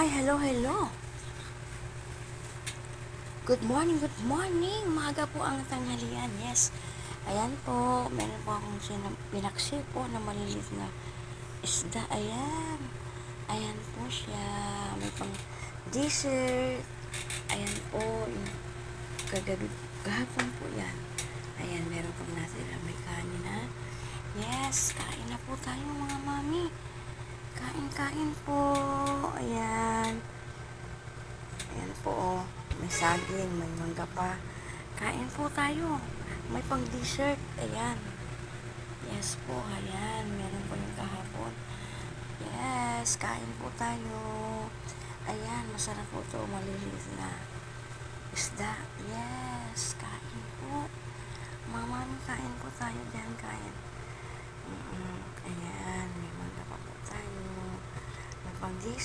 Hi, hello, hello. Good morning, good morning. Maaga po ang tanghalian. Yes. Ayan po, meron po akong pinaksi po na maliliit na isda. Ayan. Ayan po siya. May pang dessert. Ayan po, yung kagabi, kahapon po yan. Ayan, meron pang natira. May kanin na. Yes, kain na po tayo mga mami. Kain po. Ayan. Ayan po, oh. May saging, may mangga pa. Kain po tayo. May pang dessert. Ayan. Yes po, ayan. Meron po yung kahapon. Yes, kain po tayo. Ayan, masarap po ito. Maliliit na isda. Yes, kain po. Mamami, kain po tayo dyan. Kain. Ayan, may mangga pa po tayo. May pang dessert.